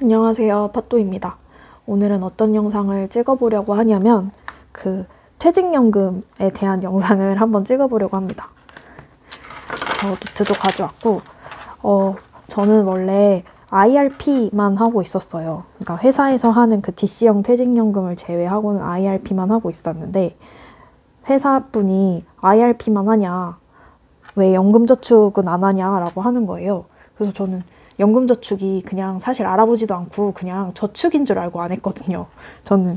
안녕하세요, 팟도입니다. 오늘은 어떤 영상을 찍어보려고 하냐면 퇴직연금에 대한 영상을 한번 찍어보려고 합니다. 노트도 가져왔고 저는 원래 IRP만 하고 있었어요. 그러니까 회사에서 하는 그 DC형 퇴직연금을 제외하고는 IRP만 하고 있었는데 회사분이 IRP만 하냐, 왜 연금저축은 안 하냐 라고 하는 거예요. 그래서 저는 연금저축이 그냥 사실 알아보지도 않고 그냥 저축인 줄 알고 안 했거든요. 저는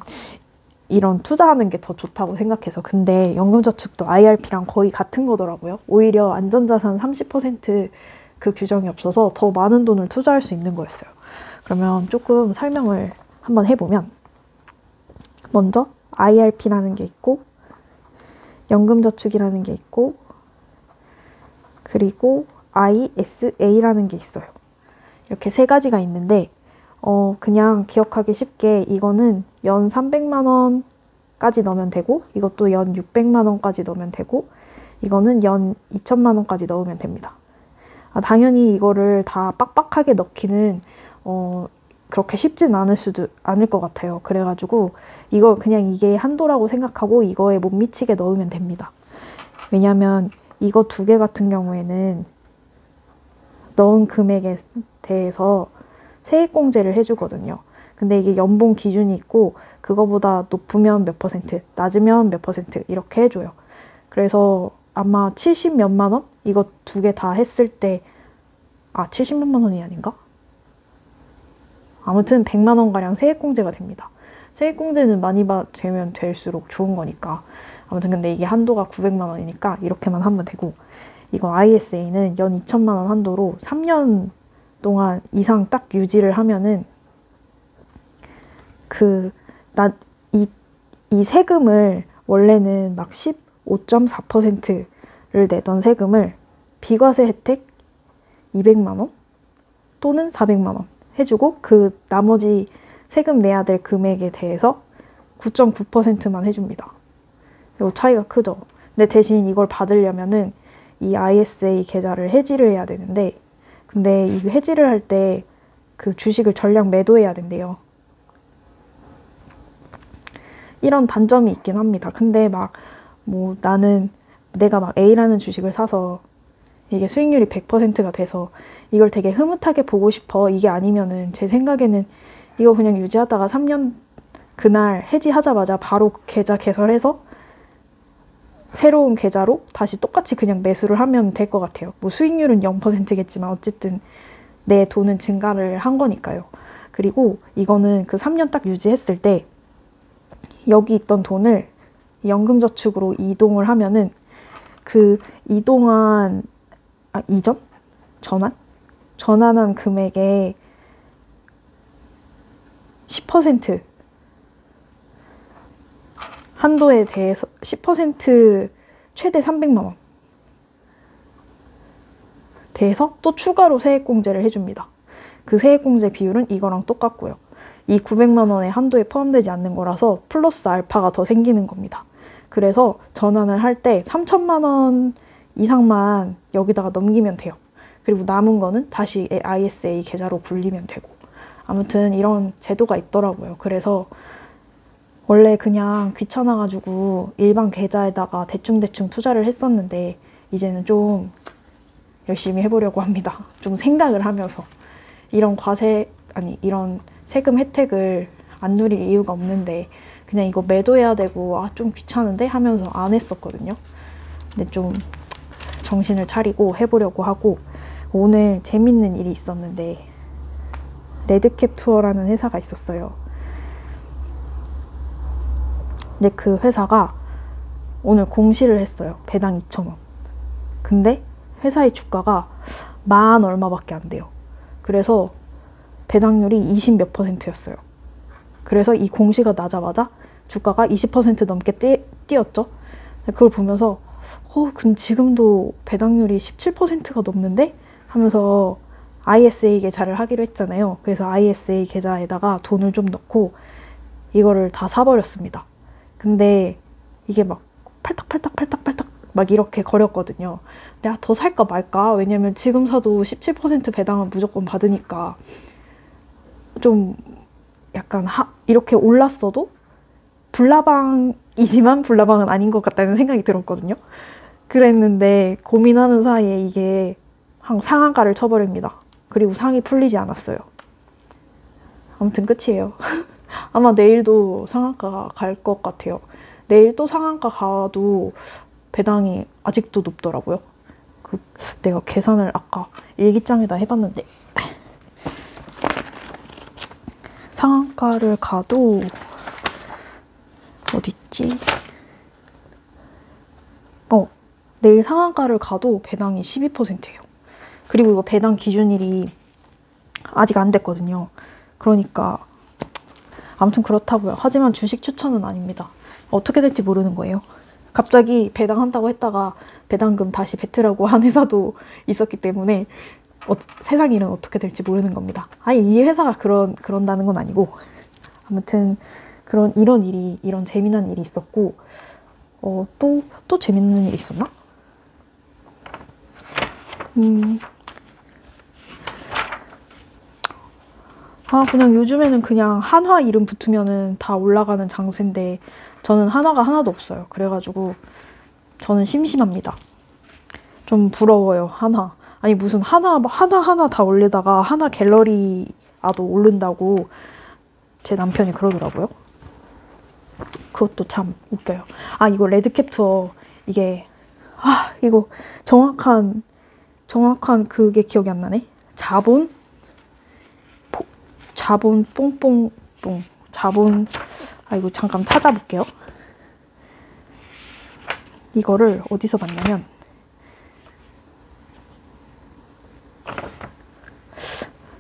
이런 투자하는 게 더 좋다고 생각해서. 근데 연금저축도 IRP랑 거의 같은 거더라고요. 오히려 안전자산 30% 그 규정이 없어서 더 많은 돈을 투자할 수 있는 거였어요. 그러면 조금 설명을 한번 해보면, 먼저 IRP라는 게 있고 연금저축이라는 게 있고 그리고 ISA라는 게 있어요. 이렇게 세 가지가 있는데 그냥 기억하기 쉽게 이거는 연 300만 원까지 넣으면 되고, 이것도 연 600만 원까지 넣으면 되고, 이거는 연 2천만 원까지 넣으면 됩니다. 당연히 이거를 다 빡빡하게 넣기는 그렇게 쉽진 않을 것 같아요. 그래가지고 이거 그냥 이게 한도라고 생각하고 이거에 못 미치게 넣으면 됩니다. 왜냐면 이거 두 개 같은 경우에는 넣은 금액에 대해서 세액공제를 해주거든요. 근데 이게 연봉 기준이 있고 그거보다 높으면 몇 퍼센트, 낮으면 몇 퍼센트 이렇게 해줘요. 그래서 아마 70몇만 원? 이거 두 개 다 했을 때 70몇만 원이 아닌가? 아무튼 100만 원가량 세액공제가 됩니다. 세액공제는 많이 되면 될수록 좋은 거니까. 아무튼 근데 이게 한도가 900만 원이니까 이렇게만 하면 되고, 이거 ISA는 연 2천만 원 한도로 3년 동안 이상 딱 유지를 하면은 이 세금을 원래는 막 15.4%를 내던 세금을 비과세 혜택 200만 원 또는 400만 원 해주고, 그 나머지 세금 내야 될 금액에 대해서 9.9%만 해줍니다. 이거 차이가 크죠? 근데 대신 이걸 받으려면은 이 ISA 계좌를 해지를 해야 되는데, 근데 이 해지를 할 때 그 주식을 전량 매도해야 된대요. 이런 단점이 있긴 합니다. 근데 나는 내가 A라는 주식을 사서 이게 수익률이 100%가 돼서 이걸 되게 흐뭇하게 보고 싶어, 이게 아니면은 제 생각에는 이거 그냥 유지하다가 3년 그날 해지하자마자 바로 계좌 개설해서 새로운 계좌로 다시 똑같이 그냥 매수를 하면 될 것 같아요. 수익률은 0%겠지만 어쨌든 내 돈은 증가를 한 거니까요. 그리고 이거는 그 3년 딱 유지했을 때 여기 있던 돈을 연금저축으로 이동을 하면은 그 전환한 금액의 10% 한도에 대해서 10% 최대 300만 원 대해서 또 추가로 세액공제를 해줍니다. 그 세액공제 비율은 이거랑 똑같고요. 이 900만 원의 한도에 포함되지 않는 거라서 플러스 알파가 더 생기는 겁니다. 그래서 전환을 할 때 3천만 원 이상만 여기다가 넘기면 돼요. 그리고 남은 거는 다시 ISA 계좌로 굴리면 되고, 아무튼 이런 제도가 있더라고요. 그래서 원래 그냥 귀찮아가지고 일반 계좌에다가 대충대충 투자를 했었는데 이제는 좀 열심히 해보려고 합니다. 좀 생각을 하면서. 이런 세금 혜택을 안 누릴 이유가 없는데 그냥 이거 매도해야 되고 좀 귀찮은데 하면서 안 했었거든요. 근데 좀 정신을 차리고 해보려고 하고, 오늘 재밌는 일이 있었는데 레드캡 투어라는 회사가 있었어요. 근데 그 회사가 오늘 공시를 했어요. 배당 2,000원. 근데 회사의 주가가 10,000 얼마밖에 안 돼요. 그래서 배당률이 20 몇 %였어요. 그래서 이 공시가 나자마자 주가가 20% 넘게 뛰었죠. 그걸 보면서 근데 지금도 배당률이 17%가 넘는데? 하면서 ISA 계좌를 하기로 했잖아요. 그래서 ISA 계좌에다가 돈을 좀 넣고 이거를 다 사버렸습니다. 근데 이게 팔딱팔딱 이렇게 거렸거든요. 내가 더 살까 말까? 왜냐면 지금 사도 17% 배당은 무조건 받으니까 좀 약간 이렇게 올랐어도 불나방이지만 불나방은 아닌 것 같다는 생각이 들었거든요. 그랬는데 고민하는 사이에 이게 상한가를 쳐버립니다. 그리고 상이 풀리지 않았어요. 아무튼 끝이에요. 아마 내일도 상한가 갈 것 같아요. 내일 또 상한가 가도 배당이 아직도 높더라고요. 내가 계산을 아까 일기장에다 해봤는데 상한가를 가도 어딨지? 내일 상한가를 가도 배당이 12%예요. 그리고 이거 배당 기준일이 아직 안 됐거든요. 그러니까 아무튼 그렇다고요. 하지만 주식 추천은 아닙니다. 어떻게 될지 모르는 거예요. 갑자기 배당한다고 했다가 배당금 다시 뱉으라고 한 회사도 있었기 때문에 세상 일은 어떻게 될지 모르는 겁니다. 아니 이 회사가 그런다는 건 아니고 아무튼 이런 재미난 일이 있었고 또 재밌는 일이 있었나? 그냥 요즘에는 그냥 한화 이름 붙으면은 다 올라가는 장세인데 저는 한화가 하나도 없어요. 그래가지고 저는 심심합니다. 좀 부러워요, 한화. 아니 무슨 하나 다 올리다가 하나 갤러리아도 오른다고 제 남편이 그러더라고요. 그것도 참 웃겨요. 이거 레드캡 투어 이게 이거 정확한 그게 기억이 안 나네. 자본 뽕뽕뽕 자본 이거 잠깐 찾아볼게요. 이거를 어디서 봤냐면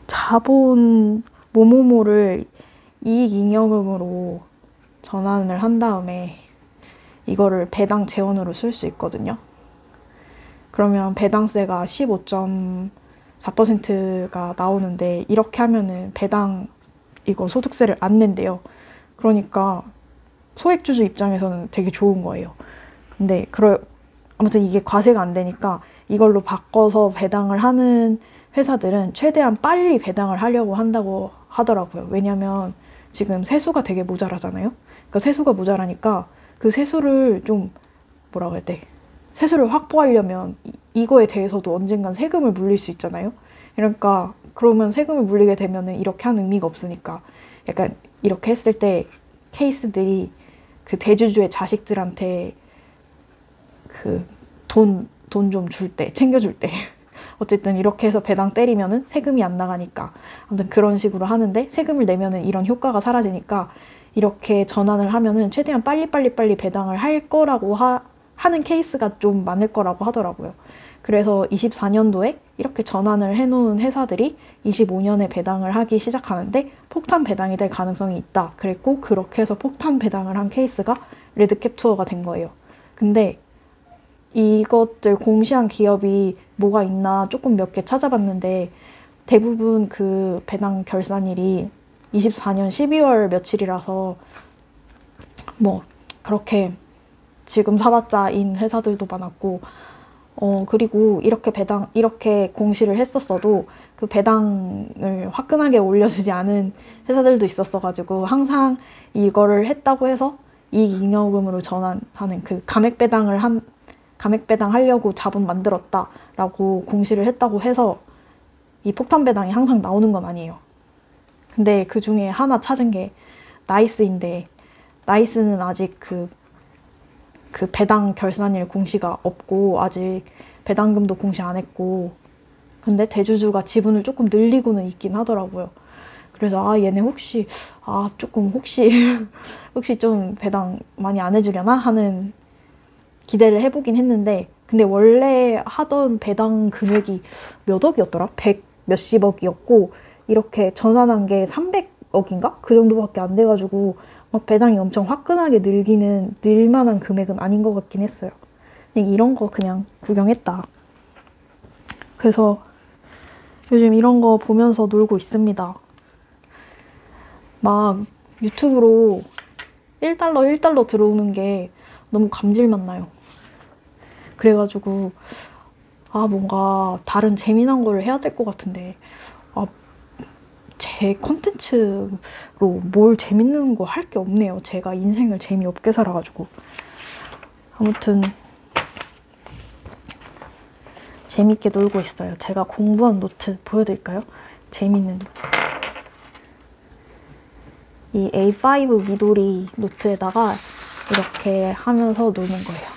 자본 뭐뭐뭐를 이익잉여금으로 전환을 한 다음에 이거를 배당 재원으로 쓸 수 있거든요. 그러면 배당세가 15.4%가 나오는데 이렇게 하면은 배당 이거 소득세를 안 낸대요. 그러니까 소액주주 입장에서는 되게 좋은 거예요. 근데 아무튼 이게 과세가 안 되니까 이걸로 바꿔서 배당을 하는 회사들은 최대한 빨리 배당을 하려고 한다고 하더라고요. 왜냐면 지금 세수가 되게 모자라잖아요. 그러니까 세수가 모자라니까 그 세수를 좀 뭐라고 해야 돼? 세수를 확보하려면 이거에 대해서도 언젠간 세금을 물릴 수 있잖아요. 그러니까 그러면 세금을 물리게 되면은 이렇게 한 의미가 없으니까 약간 이렇게 했을 때 케이스들이 그 대주주의 자식들한테 그 돈 좀 줄 때, 챙겨줄 때 어쨌든 이렇게 해서 배당 때리면은 세금이 안 나가니까 아무튼 그런 식으로 하는데 세금을 내면은 이런 효과가 사라지니까 이렇게 전환을 하면은 최대한 빨리 배당을 할 거라고 하는 케이스가 좀 많을 거라고 하더라고요. 그래서 24년도에 이렇게 전환을 해놓은 회사들이 25년에 배당을 하기 시작하는데 폭탄 배당이 될 가능성이 있다. 그랬고 그렇게 해서 폭탄 배당을 한 케이스가 레드캡 투어가 된 거예요. 근데 이것들 공시한 기업이 뭐가 있나 조금 몇 개 찾아봤는데 대부분 그 배당 결산일이 24년 12월 며칠이라서 뭐 그렇게 지금 사봤자인 회사들도 많았고 그리고 이렇게 공시를 했었어도 그 배당을 화끈하게 올려주지 않은 회사들도 있었어가지고 항상 이거를 했다고 해서 이익잉여금으로 전환하는 그 감액 배당 하려고 자본 만들었다라고 공시를 했다고 해서 이 폭탄 배당이 항상 나오는 건 아니에요. 근데 그 중에 하나 찾은 게 나이스인데 나이스는 아직 그 배당 결산일 공시가 없고 아직 배당금도 공시 안 했고 근데 대주주가 지분을 조금 늘리고는 있긴 하더라고요. 그래서 얘네 혹시 좀 배당 많이 안 해주려나 하는 기대를 해보긴 했는데 근데 원래 하던 배당 금액이 몇 억이었더라? 100 몇십억이었고 이렇게 전환한 게 300억인가? 그 정도밖에 안 돼가지고 막 배당이 엄청 화끈하게 늘 만한 금액은 아닌 것 같긴 했어요. 그냥 이런 거 그냥 구경했다. 그래서 요즘 이런 거 보면서 놀고 있습니다. 막 유튜브로 1달러 들어오는 게 너무 감질맛 나요. 그래가지고 뭔가 다른 재미난 거를 해야 될 것 같은데 제 컨텐츠로 뭘 재밌는 거 할 게 없네요. 제가 인생을 재미없게 살아가지고. 아무튼 재밌게 놀고 있어요. 제가 공부한 노트 보여드릴까요? 재밌는 이 A5 미도리 노트에다가 이렇게 하면서 노는 거예요.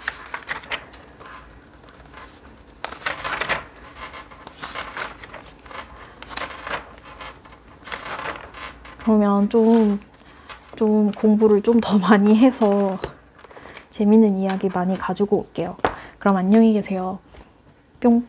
그러면 좀 공부를 좀 더 많이 해서 재밌는 이야기 많이 가지고 올게요. 그럼 안녕히 계세요. 뿅.